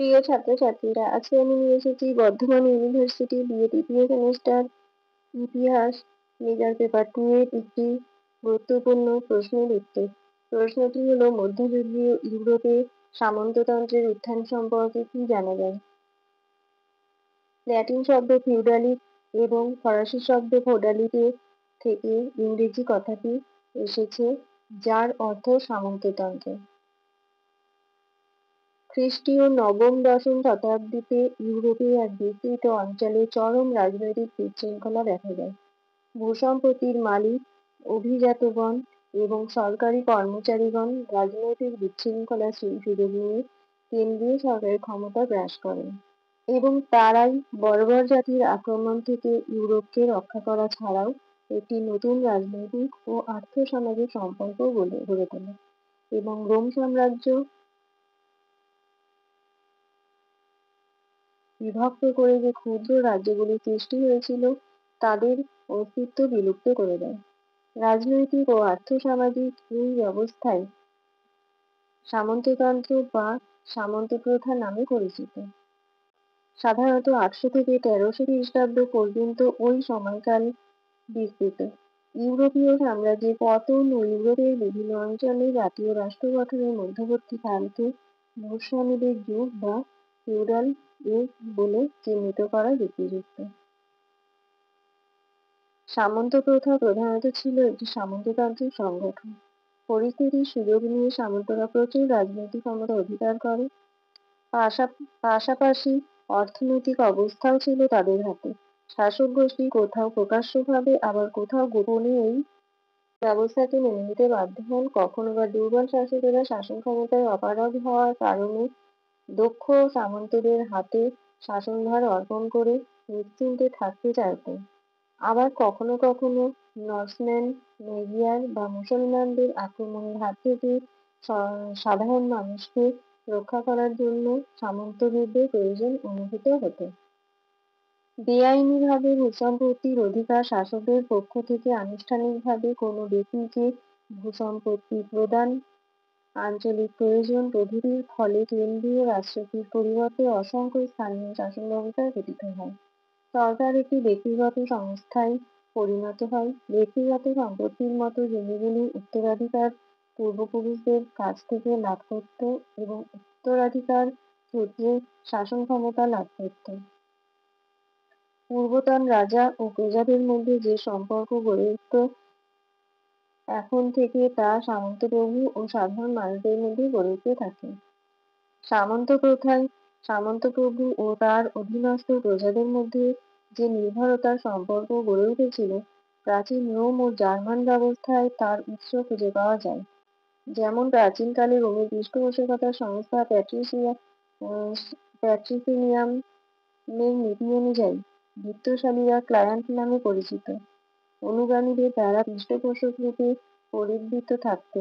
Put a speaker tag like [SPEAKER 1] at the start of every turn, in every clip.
[SPEAKER 1] প্রিয় ছাত্রছাত্রীরা, আজকে আমি নিয়ে এসেছি বর্ধমান ইউনিভার্সিটি বিএ তৃতীয় সেমিস্টার ইতিহাস মেজর পেপার 2 এর একটি গুরুত্বপূর্ণ প্রশ্নের উত্তর। প্রশ্নটি হলো, মধ্যযুগীয় ইউরোপে সামন্ততন্ত্রের উত্থান সম্পর্কে কি জানা যায়? ল্যাটিন শব্দ ফিউডালিস এবং ফরাসি শব্দ ফোডালিতে থেকে ইংরেজি কথাটি এসেছে, যার অর্থ সামন্ততন্ত্র। খ্রিস্টীয় নবম-দশম শতাব্দীতে ইউরোপের এক বিস্তৃত অঞ্চলে চরম রাজনৈতিক বিশৃঙ্খলা দেখা যায়। ভূসম্পত্তির মালিক, অভিজাতগণ এবং সরকারি কর্মচারীগণ রাজনৈতিক বিশৃঙ্খলার সুযোগ নিয়ে কেন্দ্রীয় সরকারের ক্ষমতা গ্রাস করেন এবং তারাই বর্বর জাতির আক্রমণ থেকে ইউরোপকে রক্ষা করা ছাড়াও একটি নতুন রাজনৈতিক ও আর্থ-সামাজিক সম্পর্ক গড়ে তোলে এবং রোম সাম্রাজ্য বিভক্ত করে যে ক্ষুদ্র রাজ্যগুলি সৃষ্টি হয়েছিল তাদের অস্তিত্ব বিলুপ্ত করে দেয়। রাজনৈতিক ও আর্থ-সামাজিক এই ব্যবস্থাই সামন্ততন্ত্র বা সামন্ত প্রথা নামে পরিচিত। সাধারণত 800 থেকে 1300 খ্রিস্টাব্দ পর্যন্ত ওই সময়কাল বিস্তৃত। ইউরোপীয় সাম্রাজ্যের পতন ও ইউরোপের বিভিন্ন অঞ্চলে জাতীয় রাষ্ট্র গঠনের মধ্যবর্তী কালকে ভূস্বামীদের যুগ বা ফিউডাল যুগ বলে চিহ্নিত করা যুক্তিযুক্ত। সামন্ত প্রথা প্রধানত ছিল একটি সামন্ততান্ত্রিক সংগঠন। পরিস্থিতির সুযোগ নিয়ে সামন্তরা প্রচুর রাজনৈতিক ক্ষমতা অধিকার করে। পাশাপাশি অর্থনৈতিক অবস্থাও ছিল তাদের হাতে। শাসক গোষ্ঠী কোথাও প্রকাশ্যভাবে আবার কোথাও গোপনে এই ব্যবস্থাকে মেনে নিতে বাধ্য হন। কখনো বা দুর্বল শাসকেরা শাসন ক্ষমতায় অপারগ হওয়ার কারণে দক্ষ সামন্তদের হাতে শাসনভার অর্পণ করে নিশ্চিন্তে থাকতে চাইতেন। আবার কখনো কখনো নর্সম্যান, মেগিয়ার বা মুসলমানদের আক্রমণের হাত থেকে সাধারণ মানুষকে রক্ষা করার জন্য সামন্তদের প্রয়োজন অনুভূত হতো। বেআইনিভাবে ভূসম্পত্তির অধিকার, শাসকদের পক্ষ থেকে আনুষ্ঠানিকভাবে কোনো ব্যক্তিকে ভূসম্পত্তি প্রদান, আঞ্চলিক প্রয়োজন প্রভৃতির ফলে কেন্দ্রীয় রাষ্ট্রটির পরিবর্তে অসংখ্য স্থানীয় শাসন ব্যবস্থা গঠিত হয়। সরকার একটি ব্যক্তিগত সংস্থায় পরিণত হয়। ব্যক্তিগত সম্পত্তির মতো জমিগুলি উত্তরাধিকার পূর্বপুরুষদের কাছ থেকে লাভ করত এবং উত্তরাধিকার সূত্রে শাসন ক্ষমতা লাভ করত। পূর্বতন রাজা ও প্রজাদের মধ্যে যে সম্পর্ক গড়ে উঠত, এখন থেকে তা সামন্তপ্রভু ও সাধারণ মানুষদের মধ্যে গড়ে উঠতে থাকে। সামন্ত প্রথায় সামন্তপ্রভু ও তার অধীনস্থ প্রজাদের মধ্যে যে নির্ভরতার সম্পর্ক গড়ে উঠেছিল, প্রাচীন রোম ও জার্মান ব্যবস্থায় তার উৎস খুঁজে পাওয়া যায়। যেমন প্রাচীনকালে রোমের পৃষ্ঠপোষকতার সংস্থা প্যাট্রিসিনিয়ামের নীতি অনুযায়ী বিত্তশালীরা ক্লায়েন্ট নামে পরিচিত অনুগামীদের দ্বারা পৃষ্ঠপোষক রূপে পরিবৃত থাকত।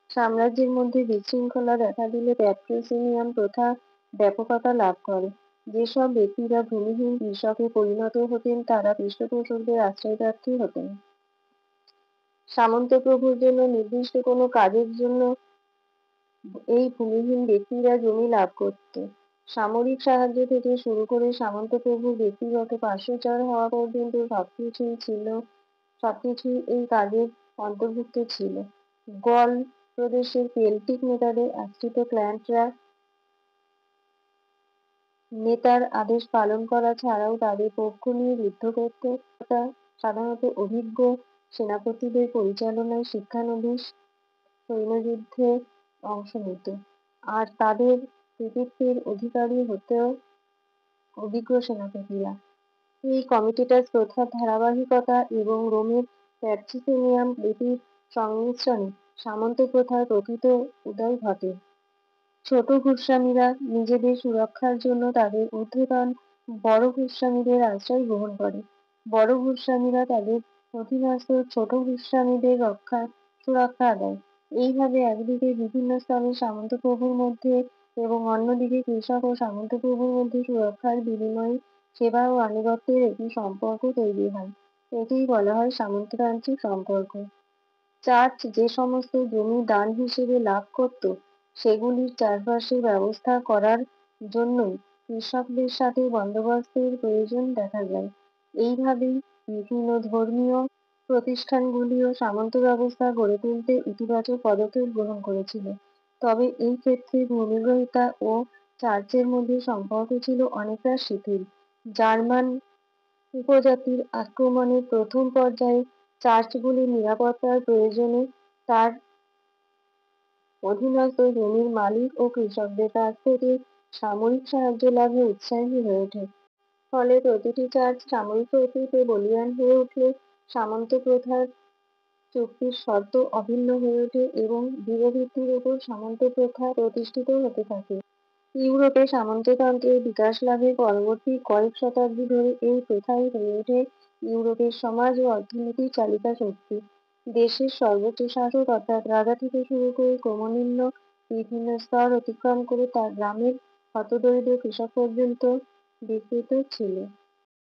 [SPEAKER 1] সাম্রাজ্যের মধ্যে বিশৃঙ্খলা দেখা দিলে প্যাট্রিসিনিয়াম প্রথা ব্যাপকতা লাভ করে। যেসব ব্যক্তিরা ভূমিহীন কৃষকে পরিণত হতেন তারা পৃষ্ঠপোষকদের আশ্রয়প্রার্থী হতেন। সামন্তপ্রভুর জন্য নির্দিষ্ট কোনো কাজের জন্য এই ভূমিহীন ব্যক্তিরা জমি লাভ করত। সামরিক সাহায্য থেকে শুরু করে সামন্তপ্রভুর ব্যক্তিগত পার্শ্বচর হওয়া পর্যন্ত সবকিছুই এই কাজের অন্তর্ভুক্ত ছিল। গল প্রদেশের কেল্টিক নেতাদের আশ্রিত ক্লায়েন্টরা নেতার আদেশ পালন করা ছাড়াও তাদের পক্ষ নিয়ে যুদ্ধ করত। সাধারণত অভিজ্ঞ সেনাপতিদের পরিচালনায় শিক্ষানবিশ সৈন্যযুদ্ধে অংশ নিত, আর তাদের কৃতিত্বের অধিকারী হতো অভিজ্ঞ সেনাপতিরা। এই কমিটিটাস প্রথার ধারাবাহিকতা এবং রোমের প্যাট্রিসিনিয়াম রীতির সংমিশ্রণে সামন্ত প্রথার প্রকৃত উদয় ঘটে। ছোট ভূস্বামীরা নিজেদের সুরক্ষার জন্য তাদের ঊর্ধ্বতন বড় ভূস্বামীদের আশ্রয় গ্রহণ করে। বড় ভূস্বামীরা তাদের অধীনস্থ ছোট ভূস্বামীদের সুরক্ষা দেয়। এইভাবে একদিকে বিভিন্ন স্তরের সামন্তপ্রভুর মধ্যে এবং অন্যদিকে কৃষক ও সামন্তপ্রভুর মধ্যে সুরক্ষার বিনিময়ে সেবা ও আনুগত্যের একটি সম্পর্ক তৈরি হয়। একেই বলা হয় সামন্ততান্ত্রিক সম্পর্ক। চার্চ যে সমস্ত জমি দান হিসেবে লাভ করত, সেগুলির চাষবাসের ব্যবস্থা করার জন্যই কৃষকদের সাথে বন্দোবস্তের প্রয়োজন দেখা যায়। এইভাবেই বিভিন্ন ধর্মীয় প্রতিষ্ঠানগুলিও সামন্ত ব্যবস্থা গড়ে তুলতে ইতিবাচক পদক্ষেপ গ্রহণ করেছিল। তবে এই ক্ষেত্রে ভূমিগ্রহিতা ও চার্চের মধ্যে সম্পর্ক ছিল অনেকটা শিথিল। জার্মান উপজাতির আক্রমণের প্রথম পর্যায়ে চার্চগুলির নিরাপত্তার প্রয়োজনে তার অধীনস্থ জমির মালিক ও কৃষকদের কাছ থেকে সামরিক সাহায্য লাভে উৎসাহী হয়ে ওঠে। ফলে প্রতিটি চার্চ সামরিক শক্তিতে বলীয়ান হয়ে উঠলে সামন্ত প্রথার চুক্তির শর্ত অভিন্ন হয়ে ওঠে এবং দৃঢ়ভিত্তির উপর সামন্ত প্রথা প্রতিষ্ঠিত হতে থাকে। ইউরোপে সামন্ততন্ত্রের বিকাশ লাভের পরবর্তী কয়েক শতাব্দী ধরে এই প্রথাই হয়ে ওঠে ইউরোপের সমাজ ও অর্থনীতির চালিকা শক্তি। দেশের সর্বোচ্চ শাসক অর্থাৎ রাজা থেকে শুরু করে ক্রমনিম্ন বিভিন্ন স্তর অতিক্রম করে তা গ্রামের হতদরিদ্র কৃষক পর্যন্ত বিস্তৃত ছিল।